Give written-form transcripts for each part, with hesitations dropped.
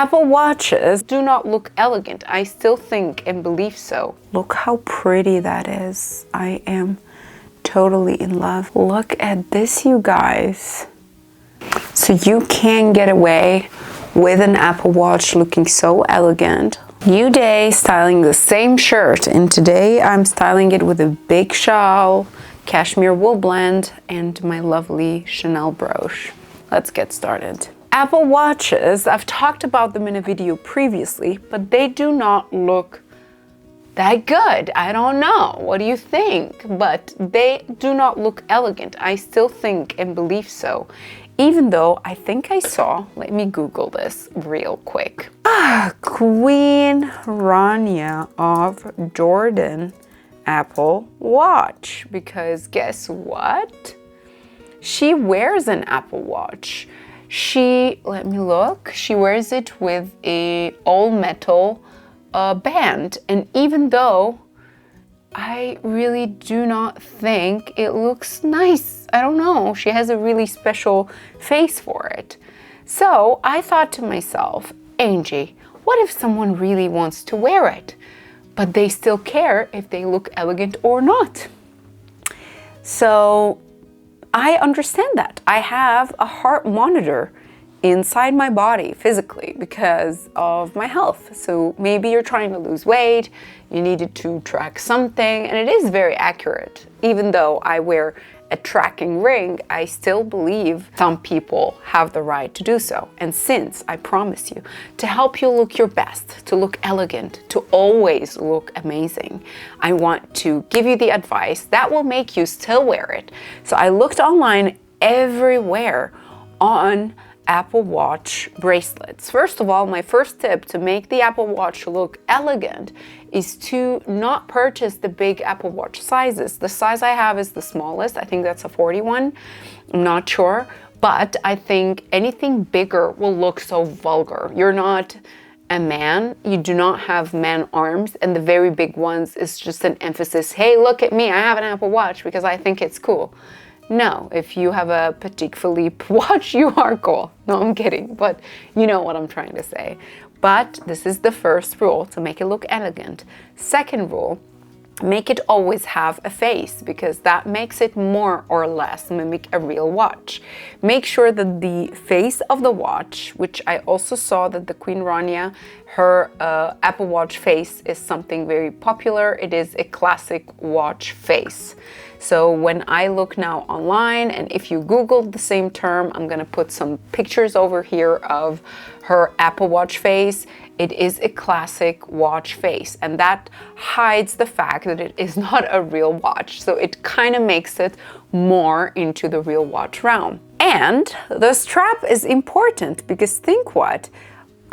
Apple Watches do not look elegant. I still think and believe so. Look how pretty that is. I am totally in love. Look at this, you guys. So you can get away with an Apple Watch looking so elegant. New day, styling the same shirt, and today I'm styling it with a big shawl, cashmere wool blend, and my lovely Chanel brooch. Let's get started. Apple Watches, I've talked about them in a video previously, but they do not look that good. I don't know. What do you think? But they do not look elegant. I still think and believe so. Even though I think I saw, let me Google this real quick. Queen Rania of Jordan Apple Watch. Because guess what? She wears an Apple Watch. Let me look, she wears it with a all metal band. And even though I really do not think it looks nice, I don't know, she has a really special face for it. So I thought to myself, Angie, what if someone really wants to wear it, but they still care if they look elegant or not? So I understand that. I have a heart monitor inside my body physically because of my health. So maybe you're trying to lose weight, you needed to track something, and it is very accurate. Even though I wear a tracking ring, I still believe some people have the right to do so. And since I promise you to help you look your best, to look elegant, to always look amazing, I want to give you the advice that will make you still wear it. So I looked online everywhere on Apple Watch bracelets. First of all, my first tip to make the Apple Watch look elegant is to not purchase the big Apple Watch sizes. The size I have is the smallest. I think that's a 41. I'm not sure, but I think anything bigger will look so vulgar. You're not a man, you do not have man arms, and the very big ones is just an emphasis. Hey, look at me, I have an Apple Watch because I think it's cool. No, if you have a Patek Philippe watch, you are cool. No, I'm kidding, but you know what I'm trying to say. But this is the first rule, to make it look elegant. Second rule, make it always have a face, because that makes it more or less mimic a real watch. Make sure that the face of the watch, which I also saw that the Queen Rania, her Apple Watch face is something very popular. It is a classic watch face. So when I look now online, and if you Google the same term, I'm gonna put some pictures over here of her Apple Watch face. It is a classic watch face, and that hides the fact that it is not a real watch. So it kind of makes it more into the real watch realm. And the strap is important, because think what?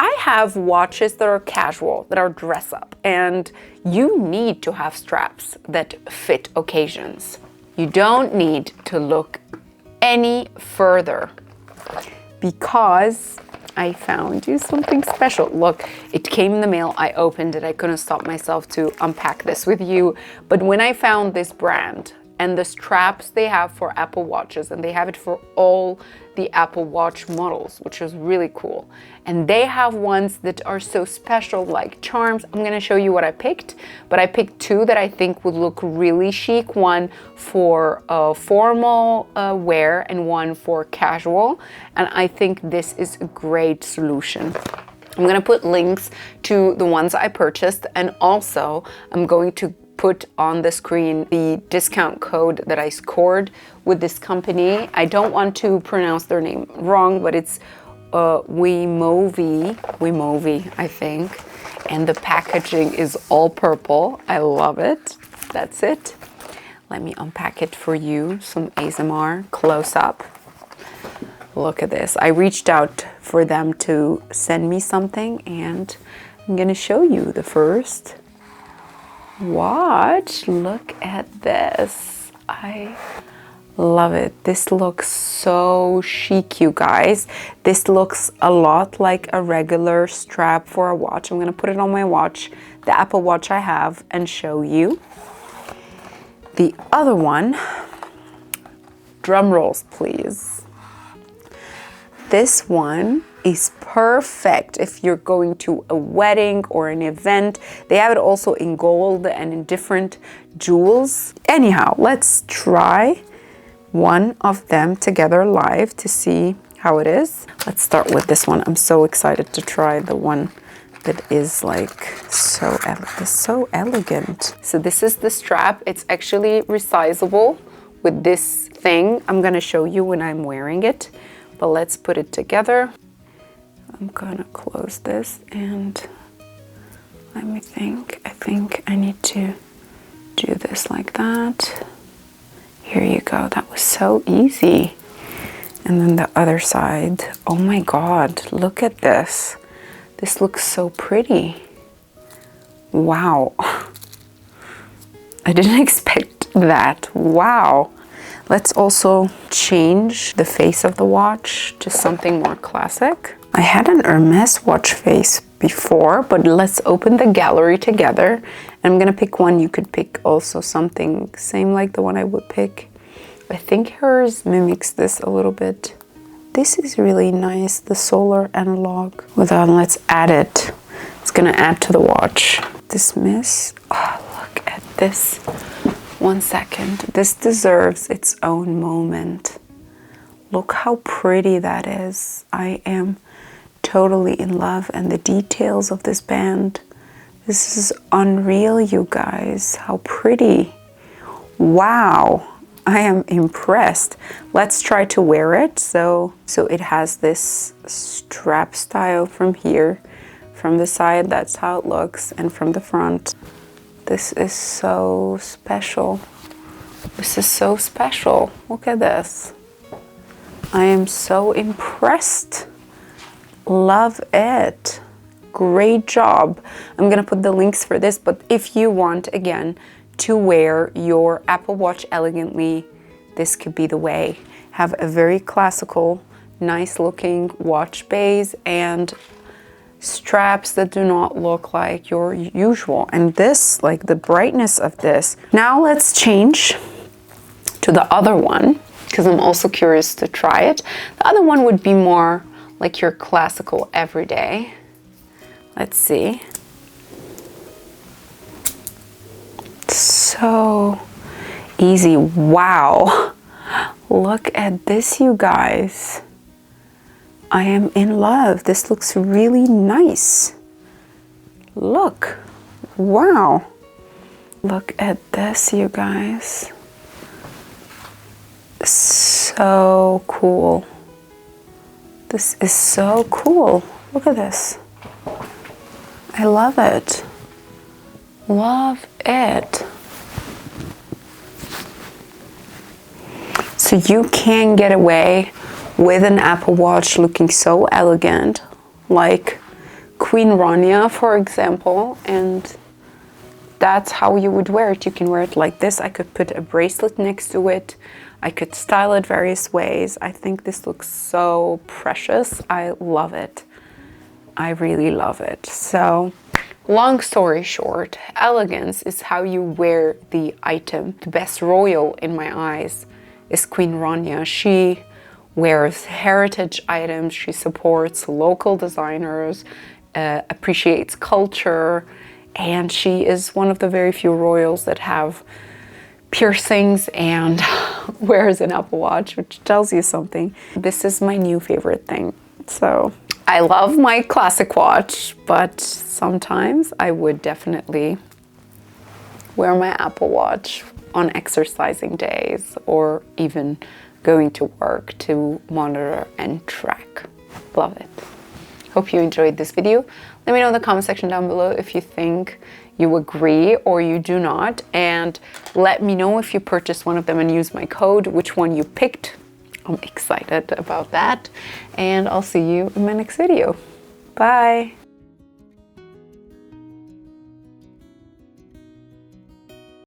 I have watches that are casual, that are dress up, and you need to have straps that fit occasions. You don't need to look any further, because I found you something special. Look, it came in the mail, I opened it, I couldn't stop myself to unpack this with you. But when I found this brand and the straps they have for Apple Watches, and they have it for all the Apple Watch models, which is really cool. And they have ones that are so special, like charms. I'm gonna show you what I picked, but I picked two that I think would look really chic. One for formal wear and one for casual. And I think this is a great solution. I'm gonna put links to the ones I purchased, and also I'm going to put on the screen the discount code that I scored with this company. I don't want to pronounce their name wrong, but it's Wemovi, I think. And the packaging is all purple. I love it. That's it. Let me unpack it for you. Some ASMR close up. Look at this. I reached out for them to send me something, and I'm gonna show you the first watch. Look at this. I love it. This looks so chic, you guys. This looks a lot like a regular strap for a watch. I'm gonna put it on my watch, the Apple Watch I have, and show you. The other one, drum rolls please. This one is perfect if you're going to a wedding or an event. They have it also in gold and in different jewels. Anyhow, let's try one of them together live to see how it is. Let's start with this one. I'm so excited to try the one that is like so elegant. So this is the strap. It's actually resizable with this thing. I'm gonna show you when I'm wearing it, but let's put it together. I'm gonna close this and let me think. I think I need to do this like that. Here you go. That was so easy. And then the other side. Oh my God, look at this. This looks so pretty. Wow. I didn't expect that. Wow. Let's also change the face of the watch to something more classic. I had an Hermes watch face before, but let's open the gallery together. And I'm gonna pick one. You could pick also something same like the one I would pick. I think hers mimics this a little bit. This is really nice, the solar analog. Let's add it. It's gonna add to the watch. Dismiss. Oh, look at this. 1 second. This deserves its own moment. Look how pretty that is. I am totally in love, and the details of this band. This is unreal, you guys. How pretty. Wow. I am impressed. Let's try to wear it. So it has this strap style from here. From the side, that's how it looks. And from the front, this is so special. This is so special. Look at this. I am so impressed. Love it. Great job. I'm gonna put the links for this, but if you want, again, to wear your Apple Watch elegantly, this could be the way. Have a very classical, nice looking watch base and straps that do not look like your usual. And this, like the brightness of this. Now let's change to the other one, because I'm also curious to try it. The other one would be more like your classical everyday. Let's see. So easy. Wow. Look at this, you guys. I am in love. This looks really nice. Look. Wow. Look at this, you guys. So cool. This is so cool. Look at this. I love it. Love it. So you can get away with an Apple Watch looking so elegant, like Queen Rania, for example, and that's how you would wear it. You can wear it like this. I could put a bracelet next to it. I could style it various ways. I think this looks so precious. I love it. I really love it. So, long story short, elegance is how you wear the item. The best royal in my eyes is Queen Rania. She wears heritage items. She supports local designers, appreciates culture, and she is one of the very few royals that have piercings and wears an Apple Watch, which tells you something. This is my new favorite thing. So I love my classic watch, but sometimes I would definitely wear my Apple Watch on exercising days or even going to work to monitor and track. Love it. Hope you enjoyed this video. Let me know in the comment section down below if you think you agree or you do not, and let me know if you purchased one of them and used my code, which one you picked. I'm excited about that, and I'll see you in my next video. Bye.